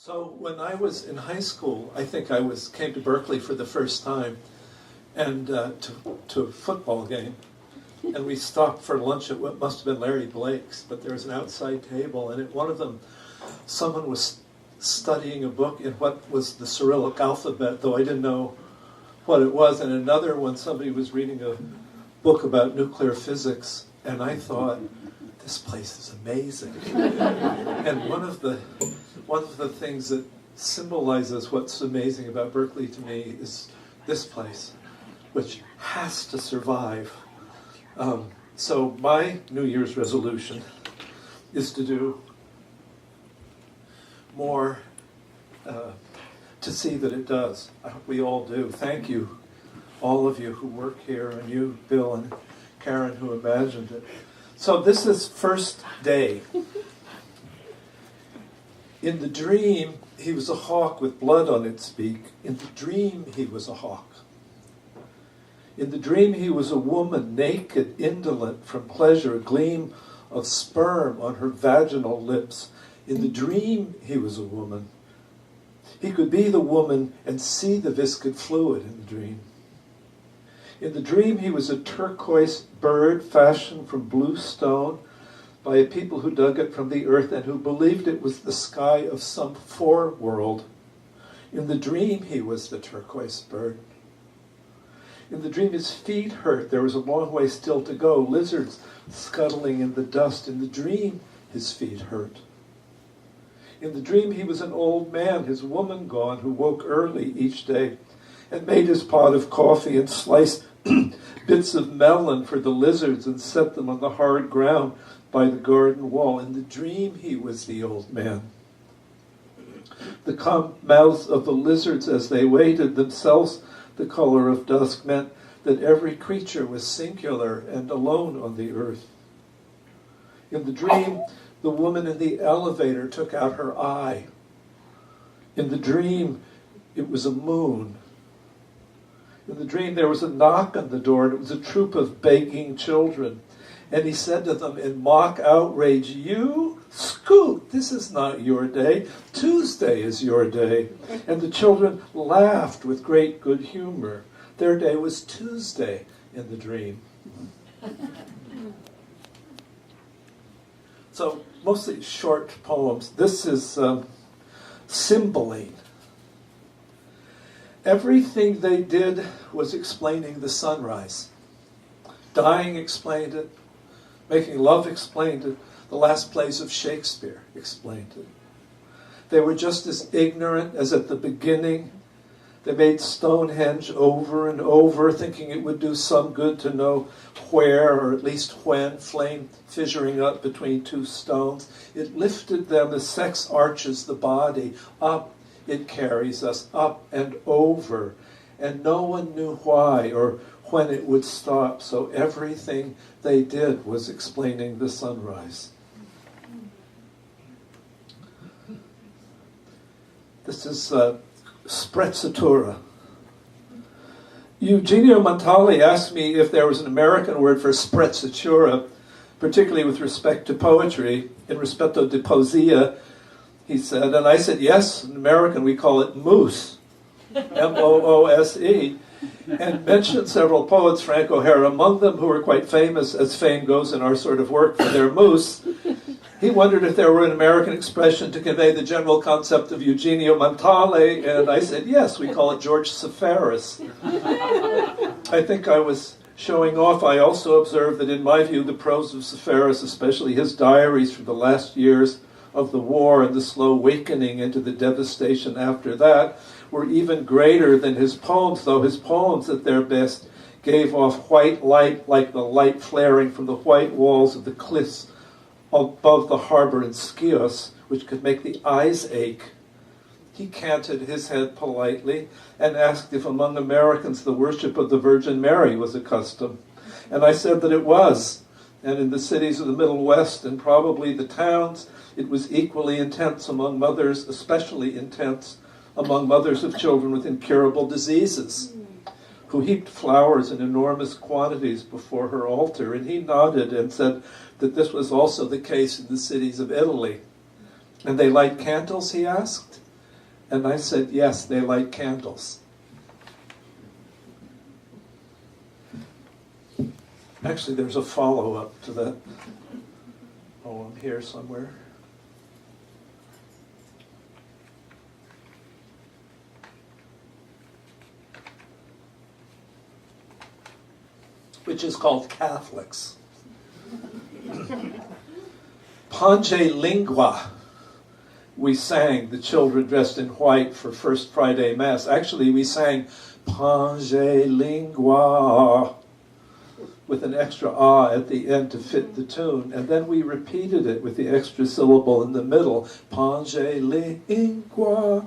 So when I was in high school, I think came to Berkeley for the first time, and to a football game, and we stopped for lunch at what must have been Larry Blake's, but there was an outside table, and at one of them, someone was studying a book in what was the Cyrillic alphabet, though I didn't know what it was, and another one, somebody was reading a book about nuclear physics, and I thought, this place is amazing. And one of the things that symbolizes what's amazing about Berkeley to me is this place, which has to survive. So my New Year's resolution is to do more to see that it does. I hope we all do. Thank you, all of you who work here, and you, Bill and Karen, who imagined it. So this is first day. In the dream, he was a hawk with blood on its beak. In the dream, he was a hawk. In the dream, he was a woman, naked, indolent from pleasure, a gleam of sperm on her vaginal lips. In the dream, he was a woman. He could be the woman and see the viscid fluid in the dream. In the dream, he was a turquoise bird fashioned from blue stone by a people who dug it from the earth and who believed it was the sky of some foreworld. In the dream, he was the turquoise bird. In the dream, his feet hurt. There was a long way still to go. Lizards scuttling in the dust. In the dream, his feet hurt. In the dream, he was an old man, his woman gone, who woke early each day and made his pot of coffee and sliced bits of melon for the lizards and set them on the hard ground by the garden wall. In the dream, he was the old man. The calm mouths of the lizards as they waited, themselves the color of dusk, meant that every creature was singular and alone on the earth. In the dream, the woman in the elevator took out her eye. In the dream, it was a moon. In the dream, there was a knock on the door, and it was a troop of begging children. And he said to them in mock outrage, "You? Scoot, this is not your day. Tuesday is your day." And the children laughed with great good humor. Their day was Tuesday in the dream. So, mostly short poems. This is Cymbeline. Everything they did was explaining the sunrise. Dying explained it. Making love explained it. The last plays of Shakespeare explained it. They were just as ignorant as at the beginning. They made Stonehenge over and over, thinking it would do some good to know where, or at least when, flame fissuring up between two stones. It lifted them as sex arches the body. Up it carries us, up and over. And no one knew why or when it would stop, so everything they did was explaining the sunrise. This is sprezzatura. Eugenio Montale asked me if there was an American word for sprezzatura, particularly with respect to poetry, in rispetto di poesia, he said, and I said, yes, in American we call it moose, M-O-O-S-E, and mentioned several poets, Frank O'Hara among them, who were quite famous, as fame goes in our sort of work, for their moose. He wondered if there were an American expression to convey the general concept of Eugenio Montale, and I said, yes, we call it George Sepharis. I think I was showing off. I also observed that in my view, the prose of Sepharis, especially his diaries from the last years of the war and the slow awakening into the devastation after that, were even greater than his poems, though his poems at their best gave off white light like the light flaring from the white walls of the cliffs above the harbor in Scios, which could make the eyes ache. He canted his head politely and asked if among Americans the worship of the Virgin Mary was a custom. And I said that it was. And in the cities of the Middle West and probably the towns, it was equally intense among mothers, especially intense among mothers of children with incurable diseases, who heaped flowers in enormous quantities before her altar. And he nodded and said that this was also the case in the cities of Italy. And they light candles, he asked. And I said, yes, they light candles. Actually, there's a follow-up to that poem here somewhere. Which is called Catholics. Pange Lingua, we sang, the children dressed in white for First Friday Mass. Actually, we sang Pange Lingua with an extra ah at the end to fit the tune. And then we repeated it with the extra syllable in the middle, Pange Lingua.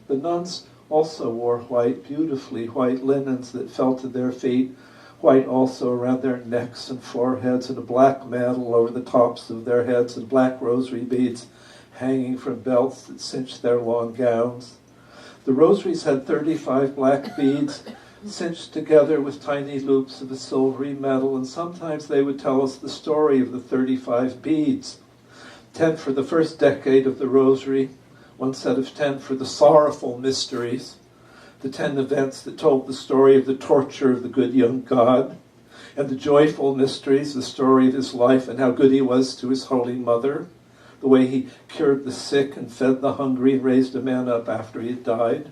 The nuns also wore white, beautifully white linens that fell to their feet, white also around their necks and foreheads, and a black mantle over the tops of their heads, and black rosary beads hanging from belts that cinched their long gowns. The rosaries had 35 black beads cinched together with tiny loops of a silvery metal, and sometimes they would tell us the story of the 35 beads. 10 for the first decade of the rosary, one set of 10 for the sorrowful mysteries, the 10 events that told the story of the torture of the good young God, and the joyful mysteries, the story of his life and how good he was to his Holy Mother, the way he cured the sick and fed the hungry and raised a man up after he had died.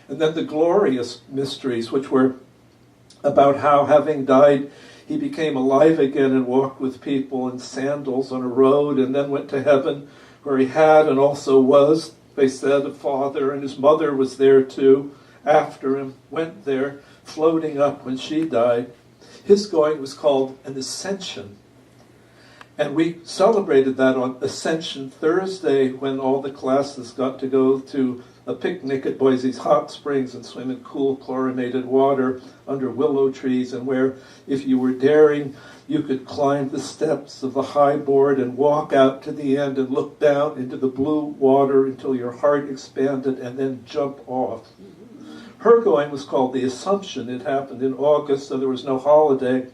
And then the glorious mysteries, which were about how, having died, he became alive again and walked with people in sandals on a road, and then went to heaven, where he had and also was, they said, a father, and his mother was there too, after him, went there, floating up when she died. His going was called an ascension. And we celebrated that on Ascension Thursday, when all the classes got to go to a picnic at Boise's Hot Springs and swim in cool chlorinated water under willow trees, and where, if you were daring, you could climb the steps of the high board and walk out to the end and look down into the blue water until your heart expanded and then jump off. Her going was called the Assumption. It happened in August, so there was no holiday.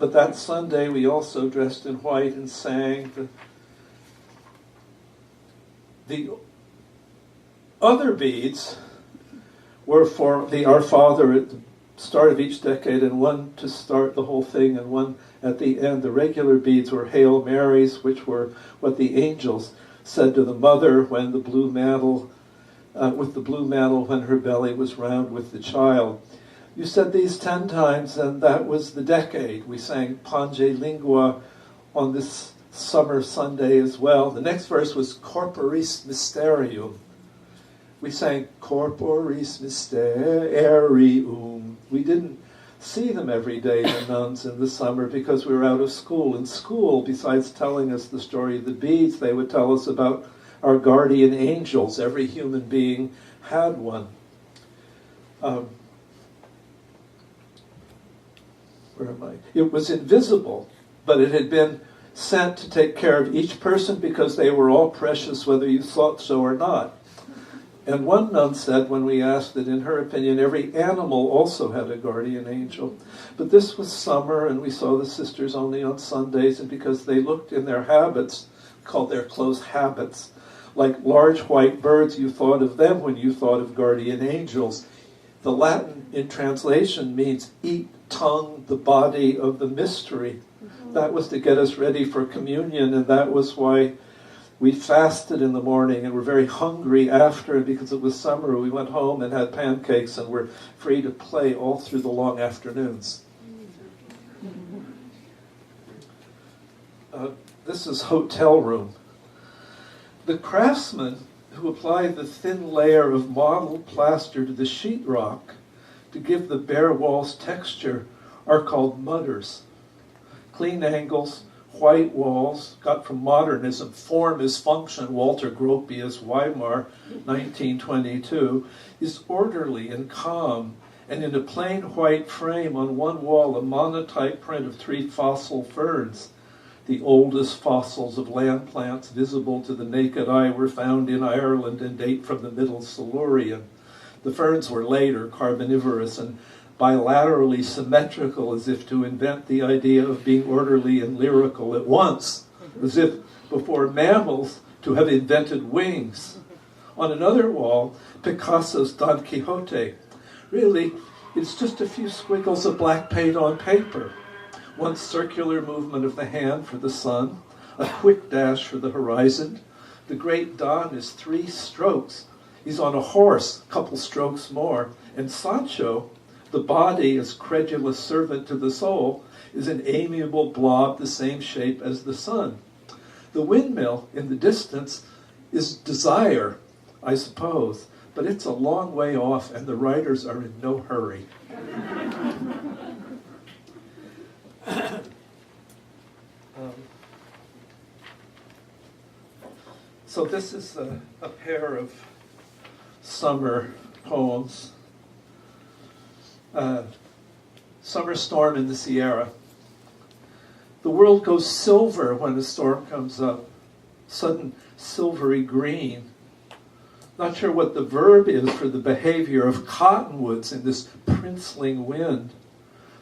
But that Sunday we also dressed in white and sang. The other beads were for the Our Father at the start of each decade, and one to start the whole thing and one at the end. The regular beads were Hail Marys, which were what the angels said to the mother when the blue mantle with the blue mantle when her belly was round with the child. You said these 10 times, and that was the decade. We sang Pange Lingua on this summer Sunday as well. The next verse was Corporis Mysterium. We sang Corporis Mysterium. We didn't see them every day, the nuns, in the summer, because we were out of school. In school, besides telling us the story of the beads, they would tell us about our guardian angels. Every human being had one. Where am I? It was invisible, but it had been sent to take care of each person because they were all precious, whether you thought so or not. And one nun said, when we asked, that in her opinion every animal also had a guardian angel. But this was summer, and we saw the sisters only on Sundays, and because they looked in their habits, called their clothes habits, like large white birds, you thought of them when you thought of guardian angels. The Latin in translation means eat tongue the body of the mystery. That was to get us ready for communion, and that was why we fasted in the morning and were very hungry after, and because it was summer, we went home and had pancakes and were free to play all through the long afternoons. This is hotel room. The craftsmen who apply the thin layer of mottled plaster to the sheetrock to give the bare walls texture are called mudders. Clean angles, white walls, got from modernism. Form is function, Walter Gropius, Weimar, 1922, is orderly and calm, and in a plain white frame on one wall a monotype print of 3 fossil ferns. The oldest fossils of land plants visible to the naked eye were found in Ireland and date from the Middle Silurian. The ferns were later carboniferous and bilaterally symmetrical, as if to invent the idea of being orderly and lyrical at once, as if before mammals to have invented wings. On another wall, Picasso's Don Quixote. Really, it's just a few squiggles of black paint on paper. One circular movement of the hand for the sun, a quick dash for the horizon. The great Don is 3 strokes. He's on a horse, a couple strokes more. And Sancho, the body as credulous servant to the soul, is an amiable blob the same shape as the sun. The windmill in the distance is desire, I suppose, but it's a long way off and the writers are in no hurry. So this is a pair of summer poems. Summer storm in the Sierra. The world goes silver when a storm comes up, sudden silvery green. Not sure what the verb is for the behavior of cottonwoods in this princeling wind.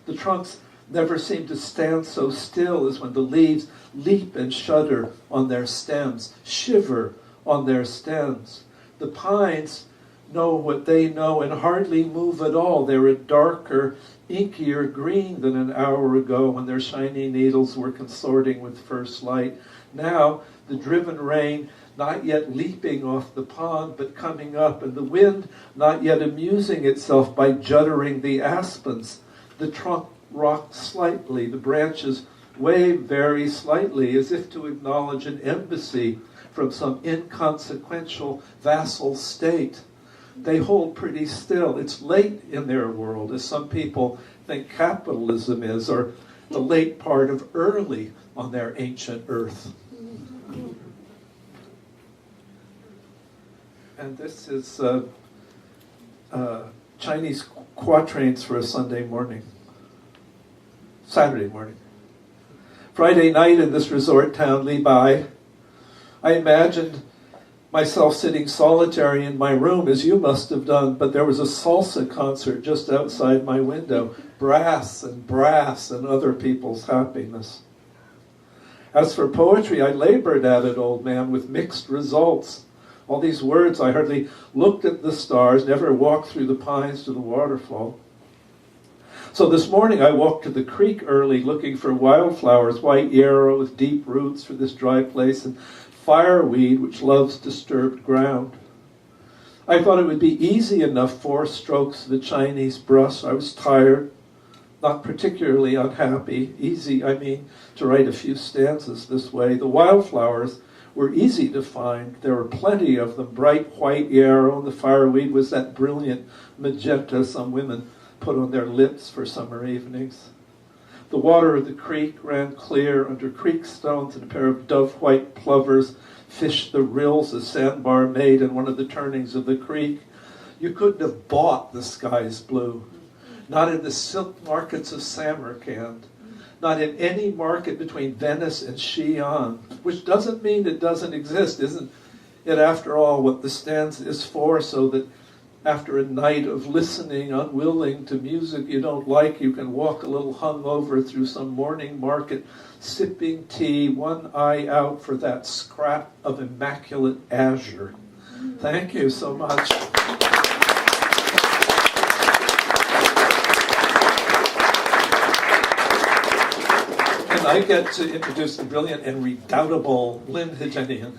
The trunks never seem to stand so still as when the leaves leap and shudder on their stems, shiver on their stems. The pines know what they know and hardly move at all. They're a darker, inkier green than an hour ago when their shiny needles were consorting with first light. Now, the driven rain not yet leaping off the pond, but coming up, and the wind not yet amusing itself by juddering the aspens. The trunk rocks slightly, the branches wave very slightly, as if to acknowledge an embassy from some inconsequential vassal state. They hold pretty still. It's late in their world, as some people think capitalism is, or the late part of early on their ancient earth. And this is Chinese quatrains for a Saturday morning. Friday night in this resort town, Li Bai, I imagined myself sitting solitary in my room, as you must have done, but there was a salsa concert just outside my window, brass and other people's happiness. As for poetry, I labored at it, old man, with mixed results. All these words, I hardly looked at the stars, never walked through the pines to the waterfall. So this morning I walked to the creek early looking for wildflowers, white yarrow with deep roots for this dry place, and fireweed which loves disturbed ground. I thought it would be easy enough 4 strokes of the Chinese brush. I was tired, not particularly unhappy. Easy, I mean, to write a few stanzas this way. The wildflowers were easy to find. There were plenty of them, bright white yarrow, and the fireweed was that brilliant magenta some women put on their lips for summer evenings. The water of the creek ran clear under creek stones, and a pair of dove-white plovers fished the rills a sandbar made in one of the turnings of the creek. You couldn't have bought the sky's blue. Not in the silk markets of Samarkand. Not in any market between Venice and Xi'an, which doesn't mean it doesn't exist. Isn't it, after all, what the stanza is for, so that after a night of listening, unwilling to music you don't like, you can walk a little hungover through some morning market, sipping tea, one eye out for that scrap of immaculate azure. Thank you so much. And I get to introduce the brilliant and redoubtable Lynn Hejenian.